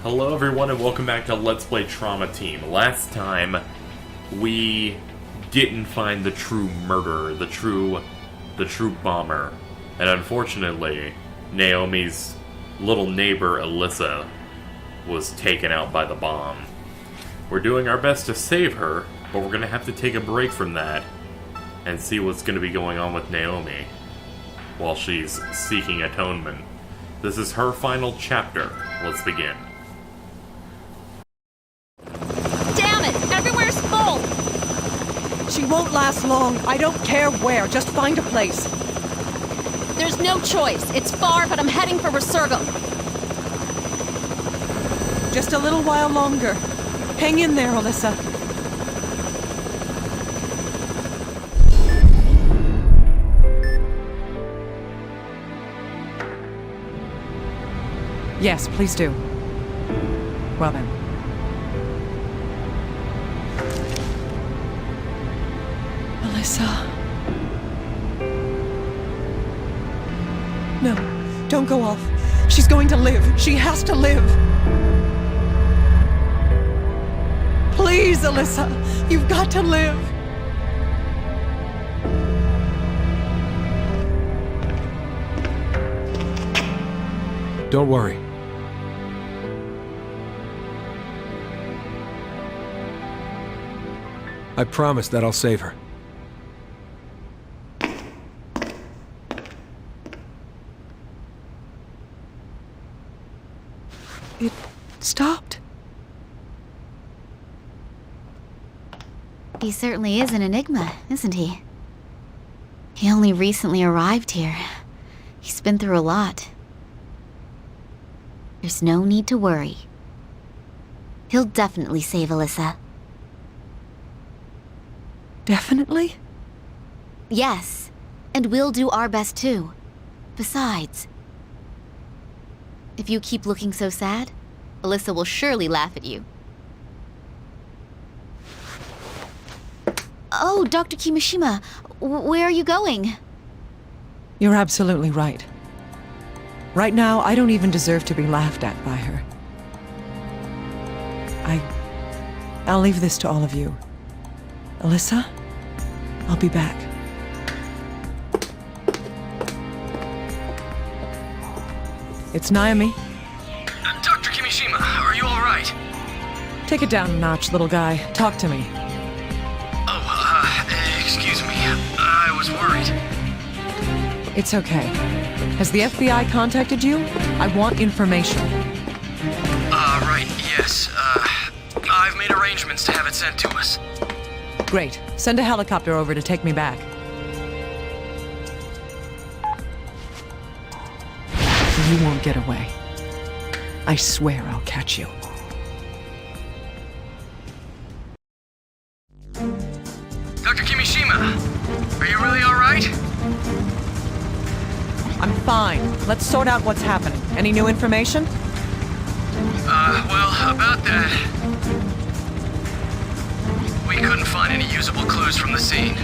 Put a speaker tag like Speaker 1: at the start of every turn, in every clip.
Speaker 1: Hello everyone and welcome back to Let's Play Trauma Team. Last time, we didn't find the true murderer, the true bomber. And unfortunately, Naomi's little neighbor, Alyssa, was taken out by the bomb. We're doing our best to save her, but we're going to have to take a break from that and see what's going to be going on with Naomi while she's seeking atonement. This is her final chapter. Let's begin.
Speaker 2: Damn it! Everywhere's full!
Speaker 3: She won't last long. I don't care where. Just find a place.
Speaker 2: There's no choice. It's far, but I'm heading for Resurgam.
Speaker 3: Just a little while longer. Hang in there, Alyssa. Yes, please do. Well then. Alyssa. No, don't go off. She's going to live. She has to live. Please, Alyssa. You've got to live.
Speaker 4: Don't worry. I promise that I'll save her.
Speaker 3: It stopped.
Speaker 5: He certainly is an enigma, isn't he? He only recently arrived here. He's been through a lot. There's no need to worry. He'll definitely save Alyssa.
Speaker 3: Definitely?
Speaker 5: Yes, and we'll do our best too. Besides, if you keep looking so sad, Alyssa will surely laugh at you. Oh, Dr. Kimishima, where are you going?
Speaker 3: You're absolutely right. Right now, I don't even deserve to be laughed at by her. I'll leave this to all of you. Alyssa, I'll be back. It's Naomi.
Speaker 6: Dr. Kimishima, are you all right?
Speaker 3: Take it down a notch, little guy. Talk to me.
Speaker 6: Excuse me. I was worried.
Speaker 3: It's okay. Has the FBI contacted you? I want information.
Speaker 6: Right, yes. I've made arrangements to have it sent to us.
Speaker 3: Great. Send a helicopter over to take me back. You won't get away. I swear I'll catch you.
Speaker 6: Dr. Kimishima, are you really all right?
Speaker 3: I'm fine. Let's sort out what's happening. Any new information?
Speaker 6: Well, about that... We couldn't find any usable clues from the scene.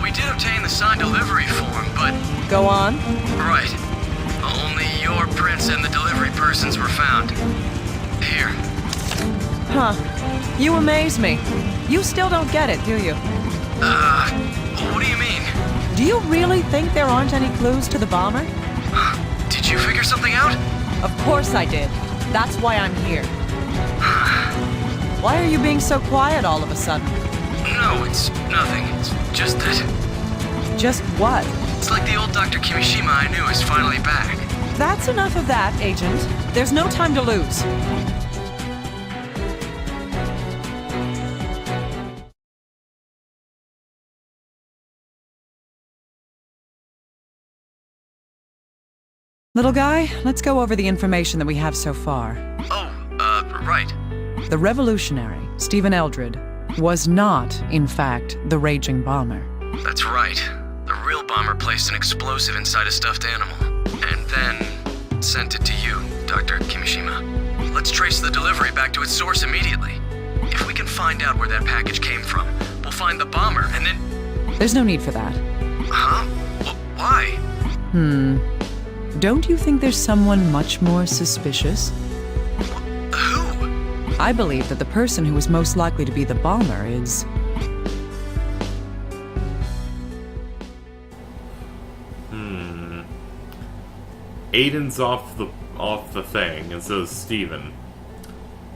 Speaker 6: We did obtain the signed delivery form, but...
Speaker 3: Go on.
Speaker 6: Right. Only your prints and the delivery persons were found. Here.
Speaker 3: Huh. You amaze me. You still don't get it, do you?
Speaker 6: What do you mean?
Speaker 3: Do you really think there aren't any clues to the bomber?
Speaker 6: Did you figure something out?
Speaker 3: Of course I did. That's why I'm here. Why are you being so quiet all of a sudden?
Speaker 6: No, it's nothing. It's just that...
Speaker 3: Just what?
Speaker 6: It's like the old Dr. Kimishima I knew is finally back.
Speaker 3: That's enough of that, Agent. There's no time to lose. Little guy, let's go over the information that we have so far.
Speaker 6: Oh, right.
Speaker 3: The revolutionary, Stephen Eldred, was not, in fact, the raging bomber.
Speaker 6: That's right. The real bomber placed an explosive inside a stuffed animal, and then sent it to you, Dr. Kimishima. Let's trace the delivery back to its source immediately. If we can find out where that package came from, we'll find the bomber, and then...
Speaker 3: There's no need for that.
Speaker 6: Huh? Why?
Speaker 3: Don't you think there's someone much more suspicious?
Speaker 6: Who?
Speaker 3: I believe that the person who is most likely to be the bomber is...
Speaker 1: Aiden's off the thing, and so is Steven.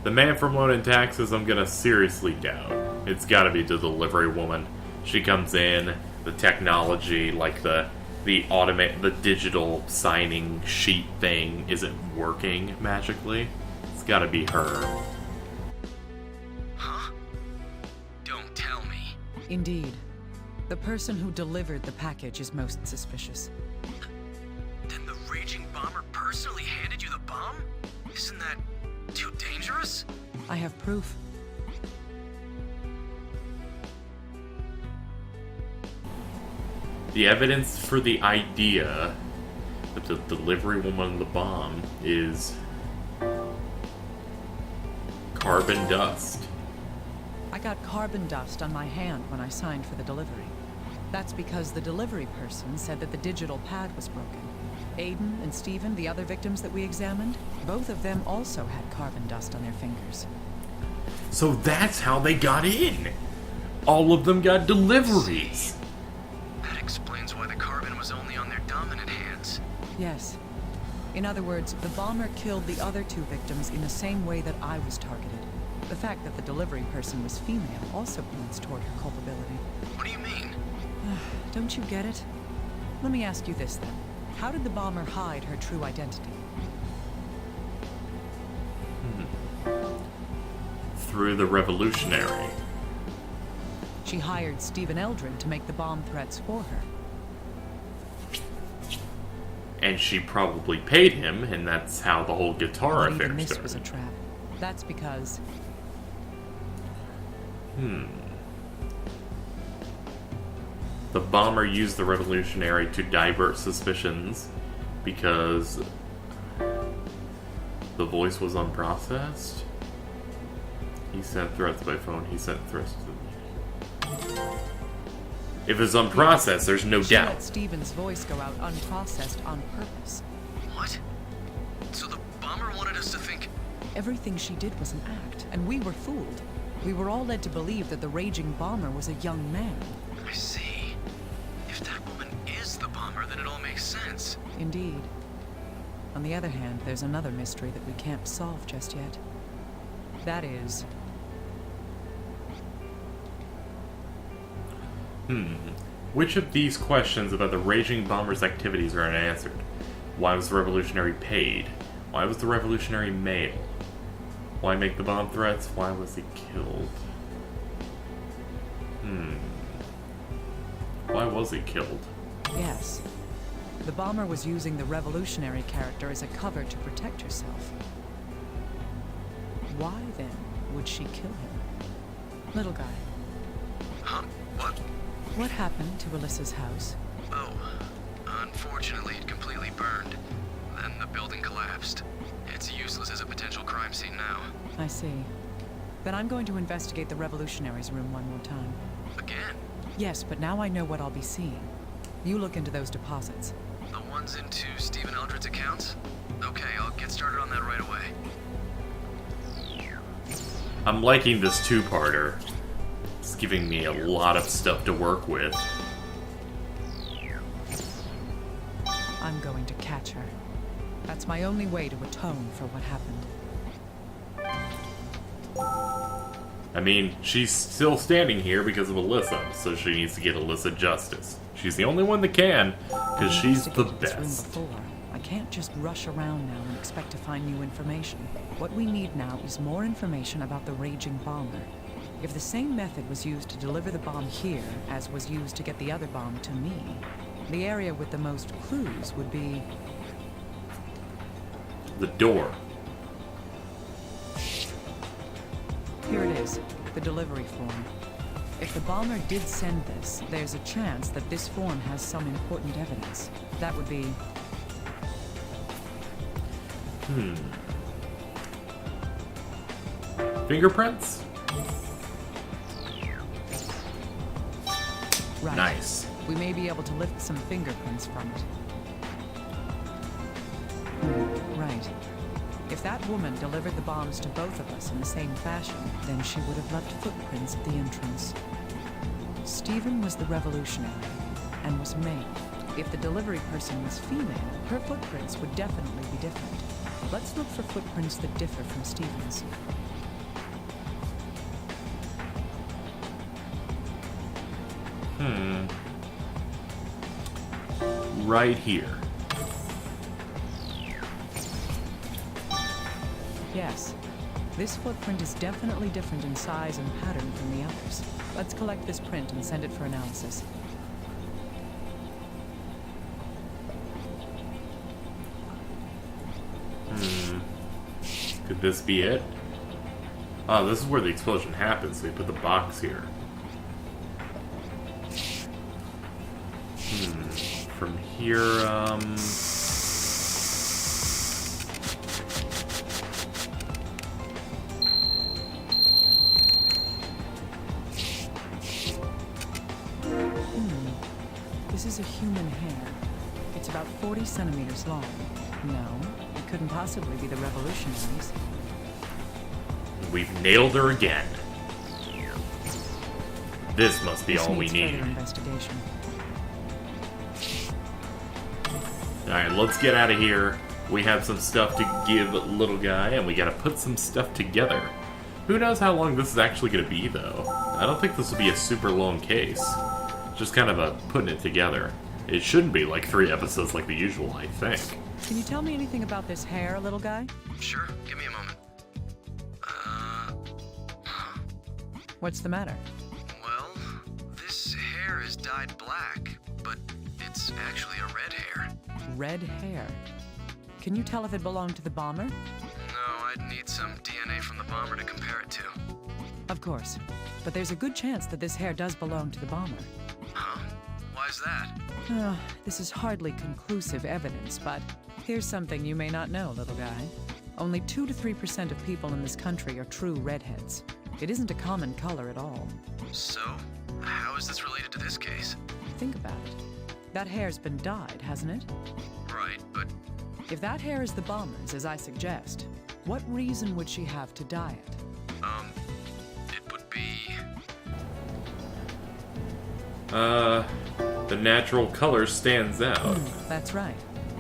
Speaker 1: The man from Loan and Taxes, I'm gonna seriously doubt. It's gotta be the delivery woman. She comes in, the technology, like the digital signing sheet thing isn't working magically. It's gotta be her.
Speaker 6: Huh? Don't tell me.
Speaker 3: Indeed. The person who delivered the package is most suspicious.
Speaker 6: Then the Raging Bomber personally handed you the bomb? Isn't that too dangerous?
Speaker 3: I have proof.
Speaker 1: The evidence for the idea that the delivery woman of the bomb is carbon dust.
Speaker 3: I got carbon dust on my hand when I signed for the delivery. That's because the delivery person said that the digital pad was broken. Aiden and Steven, the other victims that we examined, both of them also had carbon dust on their fingers.
Speaker 1: So that's how they got in. All of them got deliveries.
Speaker 6: That explains why the carbon was only on their dominant hands.
Speaker 3: Yes. In other words, the bomber killed the other two victims in the same way that I was targeted. The fact that the delivery person was female also points toward her culpability.
Speaker 6: What do you mean?
Speaker 3: Don't you get it? Let me ask you this then. How did the bomber hide her true identity?
Speaker 1: Through the revolutionary.
Speaker 3: She hired Steven Eldred to make the bomb threats for her.
Speaker 1: And she probably paid him, and that's how the whole guitar
Speaker 3: But
Speaker 1: affair
Speaker 3: even this
Speaker 1: started.
Speaker 3: was a trap. That's because...
Speaker 1: The bomber used the revolutionary to divert suspicions because the voice was unprocessed. He sent threats by phone, he sent threats to the... If it's unprocessed, there's no
Speaker 3: she
Speaker 1: doubt.
Speaker 3: let Steven's voice go out unprocessed on purpose.
Speaker 6: What? So the bomber wanted us to think...
Speaker 3: Everything she did was an act, and we were fooled. We were all led to believe that the raging bomber was a young man.
Speaker 6: I see. If that woman is the bomber, then it all makes sense.
Speaker 3: Indeed. On the other hand, there's another mystery that we can't solve just yet. That is...
Speaker 1: Which of these questions about the raging bomber's activities are unanswered? Why was the revolutionary paid? Why was the revolutionary male? Why make the bomb threats? Why was he killed? Why was he killed?
Speaker 3: Yes. The bomber was using the revolutionary character as a cover to protect herself. Why, then, would she kill him? Little guy,
Speaker 6: Huh? What?
Speaker 3: what happened to Alyssa's house?
Speaker 6: Oh, unfortunately it completely burned. Then the building collapsed. It's useless as a potential crime scene now.
Speaker 3: I see. Then I'm going to investigate the revolutionary's room one more time.
Speaker 6: Again?
Speaker 3: Yes, but now I know what I'll be seeing. You look into those deposits.
Speaker 6: The ones into Steven Eldred's accounts? Okay, I'll get started on that right away.
Speaker 1: I'm liking this two-parter. It's giving me a lot of stuff to work with.
Speaker 3: I'm going to catch her. That's my only way to atone for what happened.
Speaker 1: I mean, she's still standing here because of Alyssa, so she needs to get Alyssa justice. She's the only one that can, because she's the
Speaker 3: Investigated this room
Speaker 1: best.
Speaker 3: before. I can't just rush around now and expect to find new information. What we need now is more information about the raging bomber. If the same method was used to deliver the bomb here as was used to get the other bomb to me, the area with the most clues would be...
Speaker 1: The door.
Speaker 3: Here it is, the delivery form. If the bomber did send this, there's a chance that this form has some important evidence. That would be...
Speaker 1: Fingerprints?
Speaker 3: Right.
Speaker 1: Nice.
Speaker 3: We may be able to lift some fingerprints from it. Right. If If that woman delivered the bombs to both of us in the same fashion, then she would have left footprints at the entrance. Stephen was the revolutionary and was male. If the delivery person was female, her footprints would definitely be different. Let's look for footprints that differ from Stephen's.
Speaker 1: Right here.
Speaker 3: Yes. This footprint is definitely different in size and pattern from the others. Let's collect this print and send it for analysis.
Speaker 1: Could this be it? Oh, this is where the explosion happens. They put the box here. From here,
Speaker 3: This is a human hair. It's about 40 centimeters long. No, it couldn't possibly be the revolutionaries.
Speaker 1: We've nailed her again. This must be
Speaker 3: This
Speaker 1: all we
Speaker 3: needs
Speaker 1: need.
Speaker 3: further investigation.
Speaker 1: Alright, let's get out of here. We have some stuff to give little guy, and we gotta put some stuff together. Who knows how long this is actually gonna be, though? I don't think this will be a super long case. Just kind of a putting it together. It shouldn't be like 3 episodes like the usual, I think.
Speaker 3: Can you tell me anything about this hair, little guy?
Speaker 6: Sure, give me a moment.
Speaker 3: What's the matter?
Speaker 6: Well, this hair is dyed black, but it's actually a red hair.
Speaker 3: Red hair. Can you tell if it belonged to the bomber?
Speaker 6: No, I'd need some DNA from the bomber to compare it to.
Speaker 3: Of course. But there's a good chance that this hair does belong to the bomber.
Speaker 6: Huh? Why's that?
Speaker 3: This is hardly conclusive evidence, but here's something you may not know, little guy. Only 2 to 3% of people in this country are true redheads. It isn't a common color at all.
Speaker 6: So, how is this related to this case?
Speaker 3: Think about it. That hair's been dyed, hasn't it?
Speaker 6: Right, but
Speaker 3: If that hair is the bomber's, as I suggest, what reason would she have to dye it?
Speaker 6: it would be...
Speaker 1: The natural color stands out.
Speaker 3: That's right.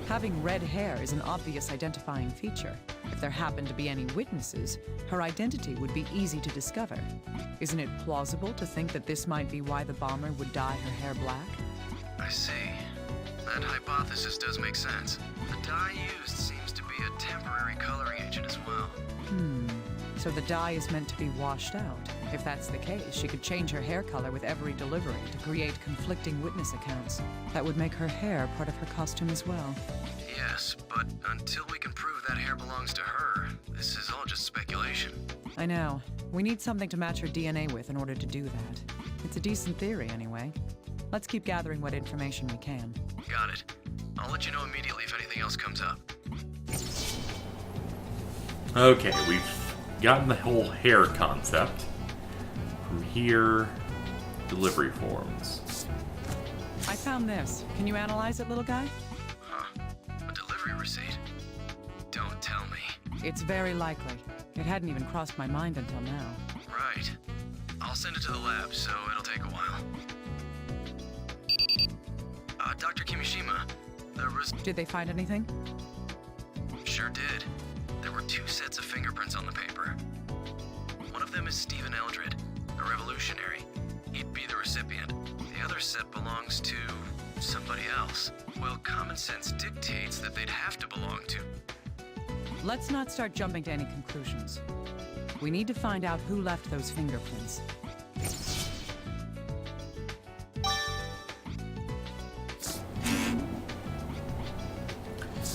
Speaker 3: Having red hair is an obvious identifying feature. If there happened to be any witnesses, her identity would be easy to discover. Isn't it plausible to think that this might be why the bomber would dye her hair black?
Speaker 6: I see. That hypothesis does make sense. The dye used seems to be a temporary coloring agent as well.
Speaker 3: So the dye is meant to be washed out. If that's the case, she could change her hair color with every delivery to create conflicting witness accounts. That would make her hair part of her costume as well.
Speaker 6: Yes, but until we can prove that hair belongs to her, this is all just speculation.
Speaker 3: I know. We need something to match her DNA with in order to do that. It's a decent theory, anyway. Let's keep gathering what information we can.
Speaker 6: Got it. I'll let you know immediately if anything else comes up.
Speaker 1: Okay, we've gotten the whole hair concept. From here, delivery forms.
Speaker 3: I found this. Can you analyze it, little guy?
Speaker 6: Huh. A delivery receipt? Don't tell me.
Speaker 3: It's very likely. It hadn't even crossed my mind until now.
Speaker 6: Right. I'll send it to the lab, so it'll take a while. Dr. Kimishima,
Speaker 3: Did they find anything?
Speaker 6: Sure did. There were 2 sets of fingerprints on the paper. One of them is Stephen Eldred, a revolutionary. He'd be the recipient. The other set belongs to somebody else. Well, common sense dictates that they'd have to belong to.
Speaker 3: Let's not start jumping to any conclusions. We need to find out who left those fingerprints.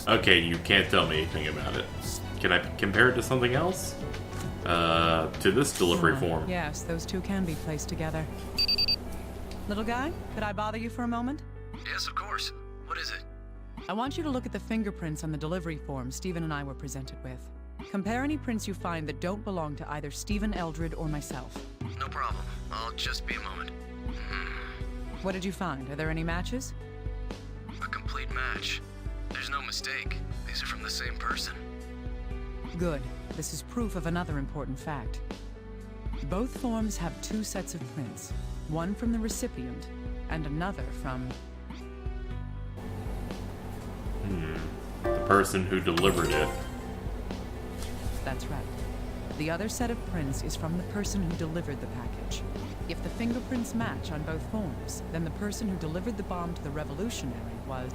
Speaker 1: Okay, you can't tell me anything about it. Can I compare it to something else? To this delivery form.
Speaker 3: Yes, those two can be placed together. Little guy, could I bother you for a moment?
Speaker 6: Yes, of course. What is it?
Speaker 3: I want you to look at the fingerprints on the delivery form Stephen and I were presented with. Compare any prints you find that don't belong to either Stephen Eldred or myself.
Speaker 6: No problem. I'll just be a moment.
Speaker 3: What did you find? Are there any matches?
Speaker 6: A complete match. There's no mistake. These are from the same person.
Speaker 3: Good. This is proof of another important fact. Both forms have two sets of prints, one from the recipient and another from...
Speaker 1: The person who delivered it.
Speaker 3: That's right. The other set of prints is from the person who delivered the package. If the fingerprints match on both forms, then the person who delivered the bomb to the revolutionary was...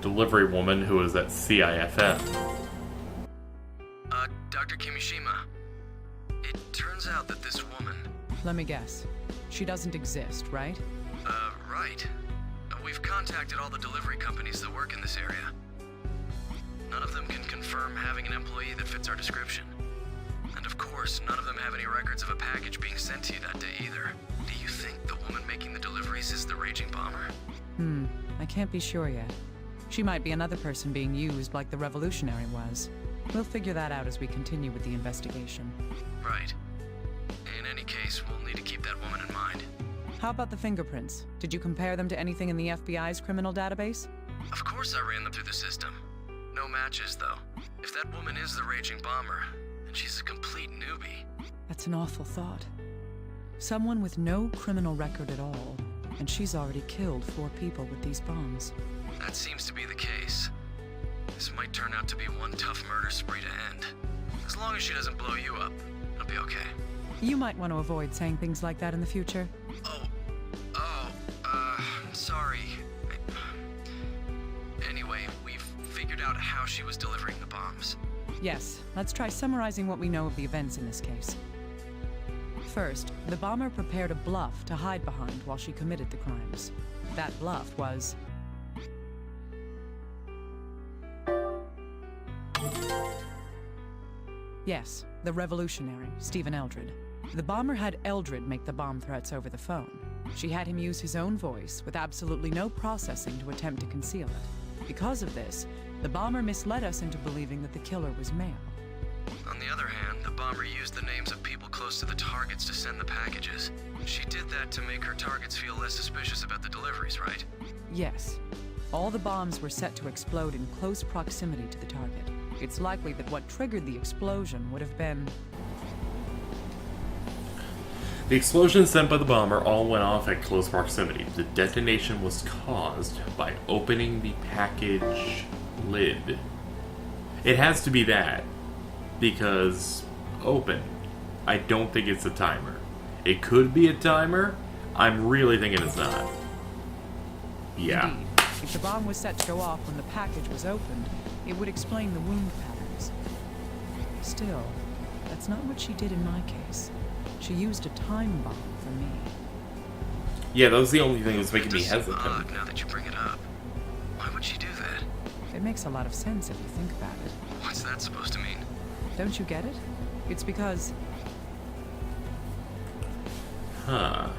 Speaker 1: Delivery woman who was at CIFM.
Speaker 6: Dr. Kimishima. It turns out that this woman...
Speaker 3: Let me guess. She doesn't exist, right?
Speaker 6: Right. We've contacted all the delivery companies that work in this area. None of them can confirm having an employee that fits our description. And of course, none of them have any records of a package being sent to you that day either. Do you think the woman making the deliveries is the Raging Bomber?
Speaker 3: I can't be sure yet. She might be another person being used like the revolutionary was. We'll figure that out as we continue with the investigation.
Speaker 6: Right. In any case, we'll need to keep that woman in mind.
Speaker 3: How about the fingerprints? Did you compare them to anything in the FBI's criminal database?
Speaker 6: Of course I ran them through the system. No matches, though. If that woman is the Raging Bomber, then she's a complete newbie.
Speaker 3: That's an awful thought. Someone with no criminal record at all, and she's already killed 4 people with these bombs.
Speaker 6: That seems to be the case. This might turn out to be one tough murder spree to end. As long as she doesn't blow you up, it'll be okay.
Speaker 3: You might want to avoid saying things like that in the future.
Speaker 6: Sorry. Anyway, we've figured out how she was delivering the bombs.
Speaker 3: Yes, let's try summarizing what we know of the events in this case. First, the bomber prepared a bluff to hide behind while she committed the crimes. That bluff was... Yes, the revolutionary, Stephen Eldred. The bomber had Eldred make the bomb threats over the phone. She had him use his own voice with absolutely no processing to attempt to conceal it. Because of this, the bomber misled us into believing that the killer was male.
Speaker 6: On the other hand, the bomber used the names of people close to the targets to send the packages. She did that to make her targets feel less suspicious about the deliveries, right?
Speaker 3: Yes. All the bombs were set to explode in close proximity to the target. It's likely that what triggered the explosion would have been...
Speaker 1: The explosions sent by the bomber all went off at close proximity. The detonation was caused by opening the package lid. It has to be that, because open. I don't think it's a timer. It could be a timer. I'm really thinking it's not. Yeah.
Speaker 3: Indeed. If the bomb was set to go off when the package was opened, it would explain the wound patterns. Still, that's not what she did in my case. She used a time bomb for me.
Speaker 1: Yeah, that was the only thing that's making me
Speaker 6: It does seem
Speaker 1: hesitant.
Speaker 6: odd now that you bring it up. Why would she do that?
Speaker 3: It makes a lot of sense if you think about it.
Speaker 6: What's that supposed to mean?
Speaker 3: Don't you get it? It's because...
Speaker 1: Huh.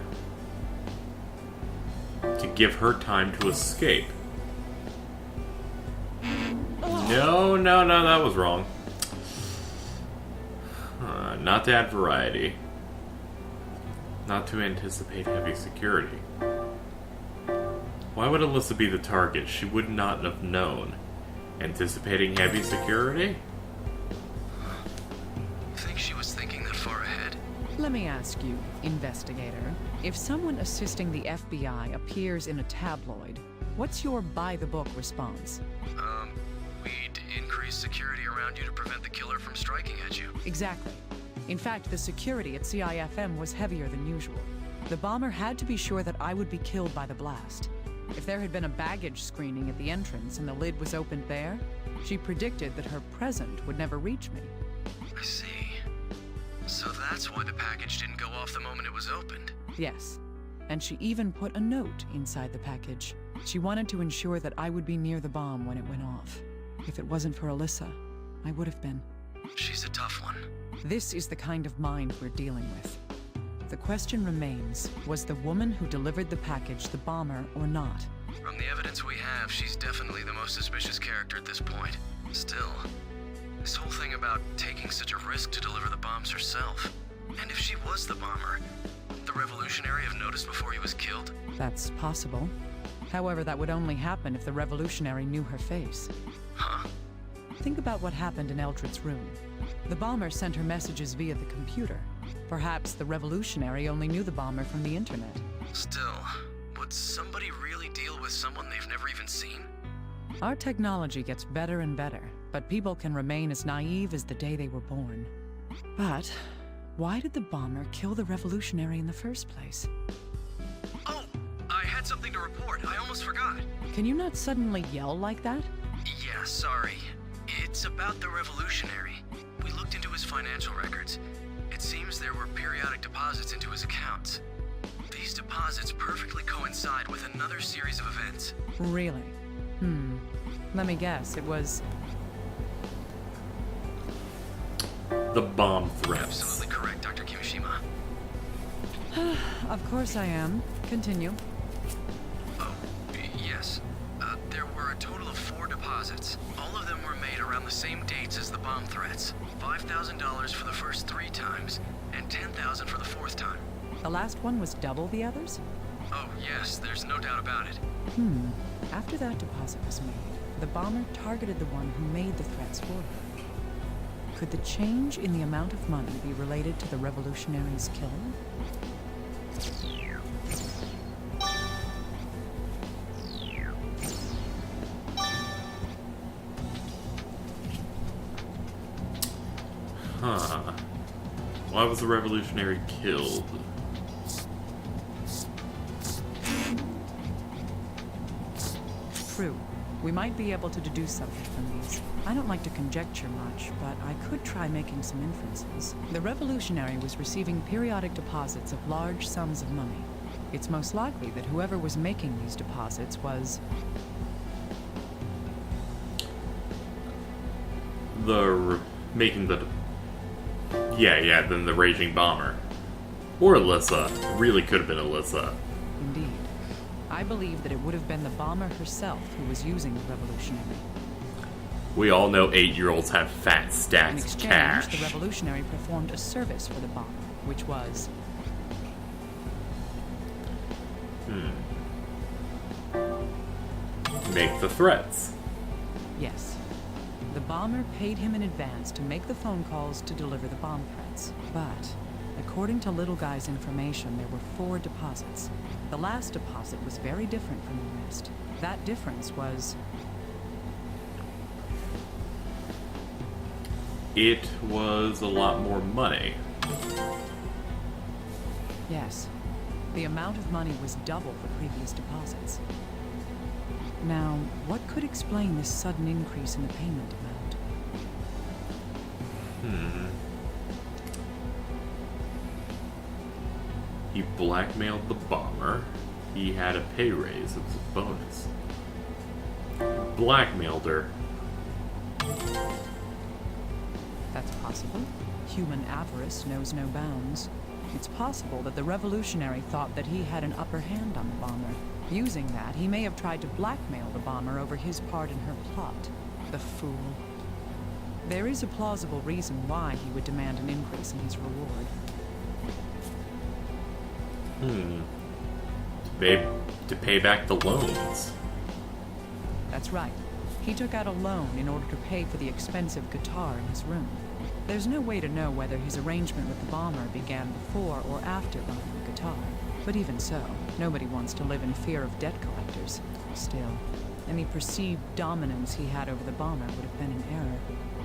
Speaker 1: To give her time to escape. No, that was wrong. Not to add variety. Not to anticipate heavy security. Why would Alyssa be the target? She would not have known. Anticipating heavy security?
Speaker 6: Think she was thinking that far ahead?
Speaker 3: Let me ask you, investigator, if someone assisting the FBI appears in a tabloid, what's your by-the-book response?
Speaker 6: We'd increase security around you to prevent the killer from striking at you.
Speaker 3: Exactly. In fact, the security at CIFM was heavier than usual. The bomber had to be sure that I would be killed by the blast. If there had been a baggage screening at the entrance and the lid was opened there, she predicted that her present would never reach me.
Speaker 6: I see. So that's why the package didn't go off the moment it was opened.
Speaker 3: Yes. And she even put a note inside the package. She wanted to ensure that I would be near the bomb when it went off. If it wasn't for Alyssa, I would have been.
Speaker 6: She's a tough one.
Speaker 3: This is the kind of mind we're dealing with. The question remains, was the woman who delivered the package the bomber or not?
Speaker 6: From the evidence we have, she's definitely the most suspicious character at this point. Still, this whole thing about taking such a risk to deliver the bombs herself. And if she was the bomber, would the revolutionary have noticed before he was killed?
Speaker 3: That's possible. However, that would only happen if the revolutionary knew her face.
Speaker 6: Huh?
Speaker 3: Think about what happened in Eldred's room. The bomber sent her messages via the computer. Perhaps the revolutionary only knew the bomber from the internet.
Speaker 6: Still, would somebody really deal with someone they've never even seen?
Speaker 3: Our technology gets better and better, but people can remain as naive as the day they were born. But why did the bomber kill the revolutionary in the first place?
Speaker 6: Oh, I had something to report. I almost forgot.
Speaker 3: Can you not suddenly yell like that?
Speaker 6: Yeah, sorry. It's about the revolutionary. We looked into his financial records. It seems there were periodic deposits into his accounts. These deposits perfectly coincide with another series of events.
Speaker 3: Really? Let me guess, it was...
Speaker 1: The bomb threats.
Speaker 6: Absolutely correct, Dr. Kimishima.
Speaker 3: Of course I am. Continue.
Speaker 6: Oh, yes. There were a total of 4 deposits. All of them were made around the same dates as the bomb threats. $5,000 for the first 3 times, and $10,000 for the 4th time.
Speaker 3: The last one was double the others?
Speaker 6: Oh, yes, there's no doubt about it.
Speaker 3: After that deposit was made, the bomber targeted the one who made the threats for her. Could the change in the amount of money be related to the revolutionary's killing?
Speaker 1: Huh. Why was the revolutionary killed?
Speaker 3: True. We might be able to deduce something from these. I don't like to conjecture much, but I could try making some inferences. The revolutionary was receiving periodic deposits of large sums of money. It's most likely that whoever was making these deposits was...
Speaker 1: Making the... Yeah, then the raging bomber. Or Alyssa. Really could have been Alyssa.
Speaker 3: Indeed. I believe that it would have been the bomber herself who was using the revolutionary.
Speaker 1: We all know 8-year-olds have fat
Speaker 3: In
Speaker 1: stacks of
Speaker 3: exchange,
Speaker 1: cash.
Speaker 3: the revolutionary performed a service for the bomber, which was...
Speaker 1: Make the threats.
Speaker 3: Yes. The bomber paid him in advance to make the phone calls to deliver the bomb threats. But, according to Little Guy's information, there were 4 deposits. The last deposit was very different from the rest. That difference was...
Speaker 1: It was a lot more money.
Speaker 3: Yes. The amount of money was double the previous deposits. Now, what could explain this sudden increase in the payment amount?
Speaker 1: He blackmailed the bomber. He had a pay raise. It was a bonus. Blackmailed her.
Speaker 3: That's possible. Human avarice knows no bounds. It's possible that the revolutionary thought that he had an upper hand on the bomber. Using that, he may have tried to blackmail the bomber over his part in her plot. The fool. There is a plausible reason why he would demand an increase in his reward.
Speaker 1: To pay back the loans.
Speaker 3: That's right. He took out a loan in order to pay for the expensive guitar in his room. There's no way to know whether his arrangement with the bomber began before or after buying the guitar. But even so, nobody wants to live in fear of debt collectors. Still, any perceived dominance he had over the bomber would have been in error.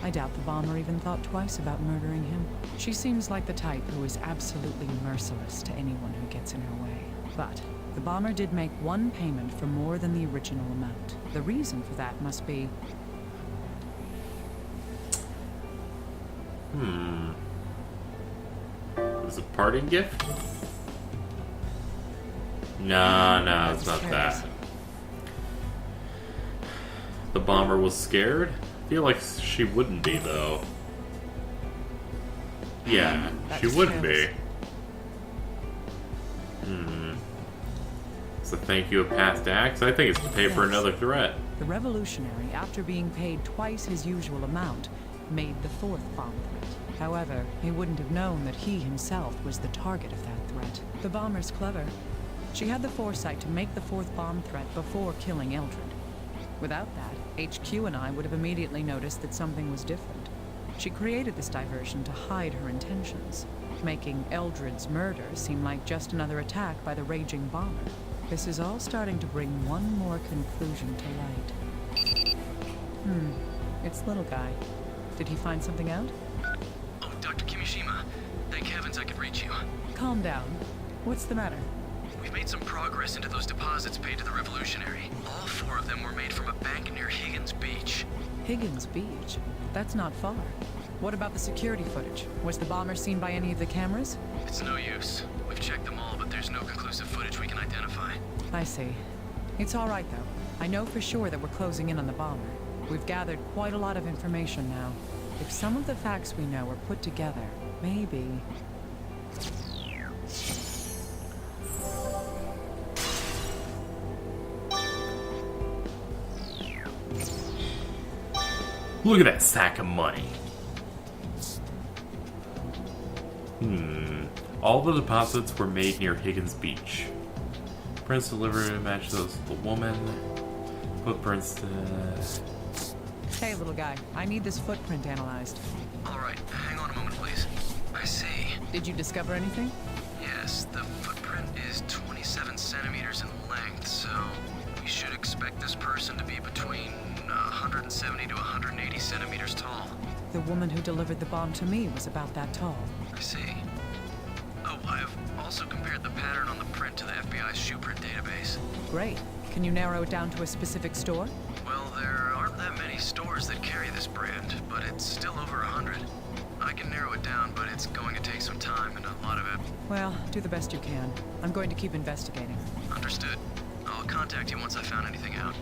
Speaker 3: I doubt the bomber even thought twice about murdering him. She seems like the type who is absolutely merciless to anyone who gets in her way. But the bomber did make one payment for more than the original amount. The reason for that must be...
Speaker 1: It was a parting gift? No, it's not that. The bomber was scared? I feel like she wouldn't be, though. Yeah, she wouldn't be. It's a thank you of past acts? I think it's to pay for another threat.
Speaker 3: The revolutionary, after being paid twice his usual amount, made the 4th bomb threat. However, he wouldn't have known that he himself was the target of that threat. The bomber's clever. She had the foresight to make the fourth bomb threat before killing Eldred. Without that, HQ and I would have immediately noticed that something was different. She created this diversion to hide her intentions, making Eldred's murder seem like just another attack by the raging bomber. This is all starting to bring one more conclusion to light. It's Little Guy. Did he find something out?
Speaker 6: Oh, Dr. Kimishima. Thank heavens I could reach you.
Speaker 3: Calm down. What's the matter?
Speaker 6: We've made some progress into those deposits paid to the Revolutionary. All 4 of them were made from a bank near Higgins Beach.
Speaker 3: Higgins Beach? That's not far. What about the security footage? Was the bomber seen by any of the cameras?
Speaker 6: It's no use. We've checked them all, but there's no conclusive footage we can identify.
Speaker 3: I see. It's all right, though. I know for sure that we're closing in on the bomber. We've gathered quite a lot of information now. If some of the facts we know are put together, maybe...
Speaker 1: Look at that sack of money. All the deposits were made near Higgins Beach. Prints delivered match those of the woman. Footprints to...
Speaker 3: Hey, Little Guy. I need this footprint analyzed.
Speaker 6: Alright, hang on a moment, please. I see.
Speaker 3: Did you discover anything?
Speaker 6: Yes, the footprint is 27 centimeters in length, so we should expect this person to be between 170 to 180 centimeters tall.
Speaker 3: The woman who delivered the bomb to me was about that tall.
Speaker 6: I see. Oh, I've also compared the pattern on the print to the FBI's shoe print database.
Speaker 3: Great. Can you narrow it down to a specific store?
Speaker 6: Well, there aren't that many stores that carry this brand, but it's still over 100. I can narrow it down, but it's going to take some time and a lot of it.
Speaker 3: Well, do the best you can. I'm going to keep investigating.
Speaker 6: Understood. I'll contact you once I found anything out.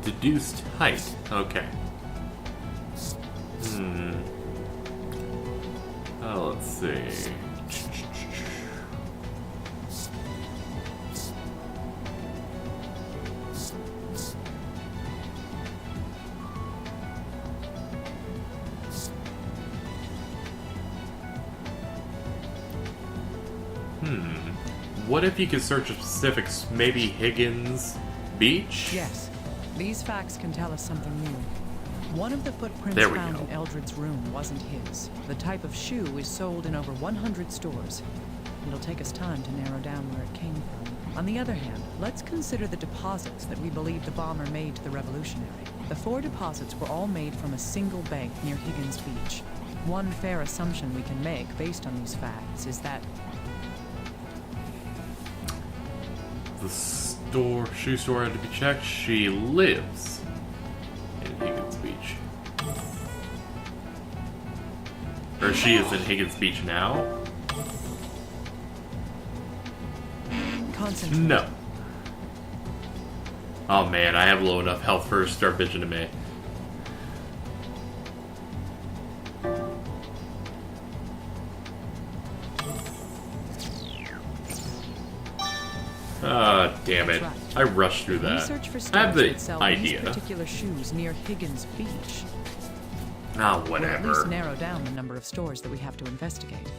Speaker 1: Deduced height. Okay. Let's see. What if you could search a specific, maybe Higgins Beach?
Speaker 3: Yes. These facts can tell us something new. One of the footprints
Speaker 1: There we
Speaker 3: found
Speaker 1: go.
Speaker 3: in Eldred's room wasn't his. The type of shoe is sold in over 100 stores. It'll take us time to narrow down where it came from. On the other hand, let's consider the deposits that we believe the bomber made to the Revolutionary. The 4 deposits were all made from a single bank near Higgins Beach. One fair assumption we can make based on these facts is that
Speaker 1: The shoe store had to be checked. She lives in Higgins Beach. Or she is in Higgins Beach now?
Speaker 3: concentrate.
Speaker 1: No. Oh man, I have low enough health for her to start bitching to me. Ah, damn it.
Speaker 3: Right.
Speaker 1: I rushed through that.
Speaker 3: Research for
Speaker 1: I have
Speaker 3: stores that sell
Speaker 1: the
Speaker 3: these
Speaker 1: idea.
Speaker 3: particular shoes near Higgins Beach.
Speaker 1: Ah,
Speaker 3: We'll at least
Speaker 1: whatever.
Speaker 3: narrow down the number of stores that we have to investigate.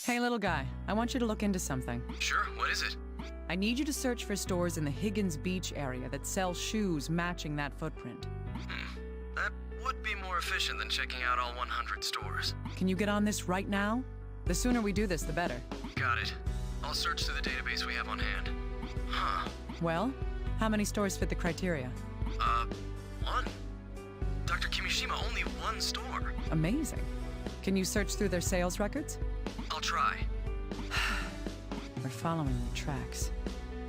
Speaker 3: Hey, little guy, I want you to look into something.
Speaker 6: Sure, what is it?
Speaker 3: I need you to search for stores in the Higgins Beach area that sell shoes matching that footprint.
Speaker 6: That would be more efficient than checking out all 100 stores.
Speaker 3: Can you get on this right now? The sooner we do this, the better.
Speaker 6: Got it. I'll search through the database we have on hand. Huh.
Speaker 3: Well, how many stores fit the criteria?
Speaker 6: One. Dr. Kimishima, only one store.
Speaker 3: Amazing. Can you search through their sales records?
Speaker 6: I'll try.
Speaker 3: We're following the tracks.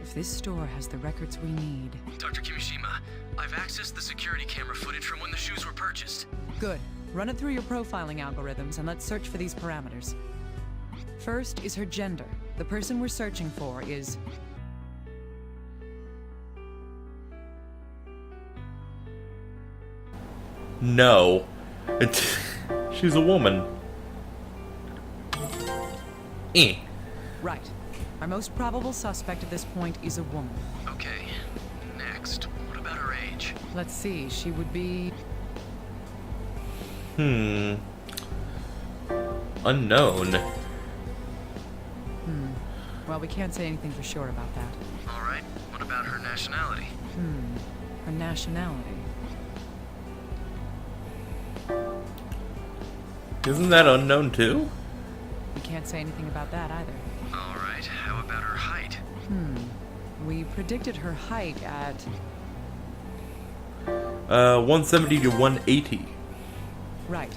Speaker 3: If this store has the records we need...
Speaker 6: Dr. Kimishima, I've accessed the security camera footage from when the shoes were purchased.
Speaker 3: Good. Run it through your profiling algorithms and let's search for these parameters. First is her gender. The person we're searching for is...
Speaker 1: No. She's a woman. Eh.
Speaker 3: Right. Our most probable suspect at this point is a woman.
Speaker 6: Okay. Next, what about her age?
Speaker 3: Let's see, she would be...
Speaker 1: Unknown.
Speaker 3: Well, we can't say anything for sure about that.
Speaker 6: Alright, what about her nationality?
Speaker 3: Her nationality.
Speaker 1: Isn't that unknown too?
Speaker 3: We can't say anything about that either.
Speaker 6: Alright, how about her height?
Speaker 3: We predicted her height at...
Speaker 1: 170 to 180.
Speaker 3: Right.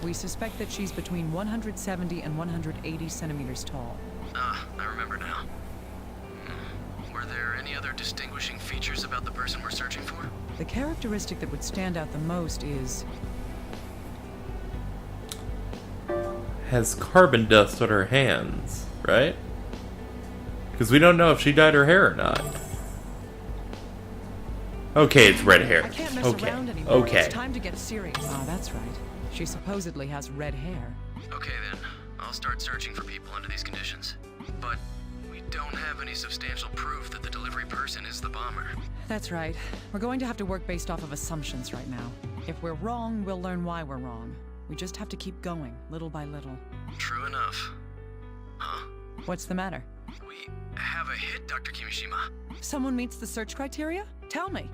Speaker 3: We suspect that she's between 170 and 180 centimeters tall.
Speaker 6: Ah, I remember now. Were there any other distinguishing features about the person we're searching for?
Speaker 3: The characteristic that would stand out the most is...
Speaker 1: Has carbon dust on her hands, right? Because we don't know if she dyed her hair or not. Okay, it's red hair.
Speaker 3: I can't mess
Speaker 1: Okay.
Speaker 3: around anymore.
Speaker 1: Okay.
Speaker 3: It's time to get serious. Ah, that's right. She supposedly has red hair.
Speaker 6: Okay then, I'll start searching for people under these conditions. But we don't have any substantial proof that the delivery person is the bomber.
Speaker 3: That's right. We're going to have to work based off of assumptions right now. If we're wrong, we'll learn why we're wrong. We just have to keep going, little by little.
Speaker 6: True enough. Huh?
Speaker 3: What's the matter?
Speaker 6: We have a hit, Dr. Kimishima.
Speaker 3: Someone meets the search criteria? Tell me.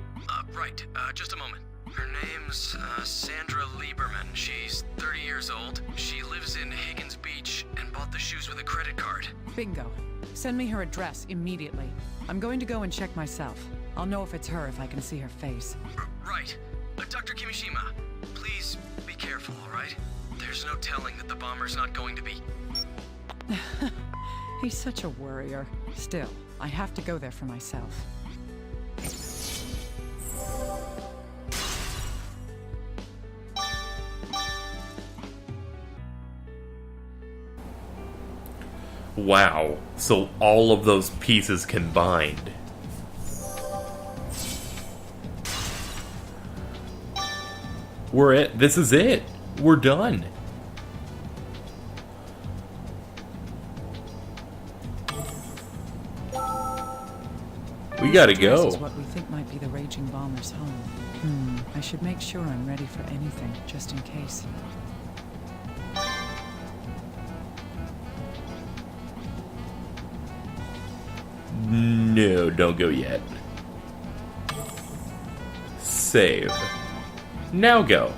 Speaker 6: Right, just a moment. Her name's Sandra Lieberman. She's 30 years old. She lives in Higgins Beach and bought the shoes with a credit card.
Speaker 3: Bingo. Send me her address immediately. I'm going to go and check myself. I'll know if it's her if I can see her face.
Speaker 6: Right. Dr. Kimishima, please be careful, alright? There's no telling that the bomber's not going to be...
Speaker 3: He's such a worrier. Still, I have to go there for myself.
Speaker 1: Wow. So all of those pieces combined. This is it. We're done. We gotta
Speaker 3: This
Speaker 1: go.
Speaker 3: is what we think might be the Raging Bomber's home. I should make sure I'm ready for anything, just in case.
Speaker 1: No, don't go yet. Save. Now go.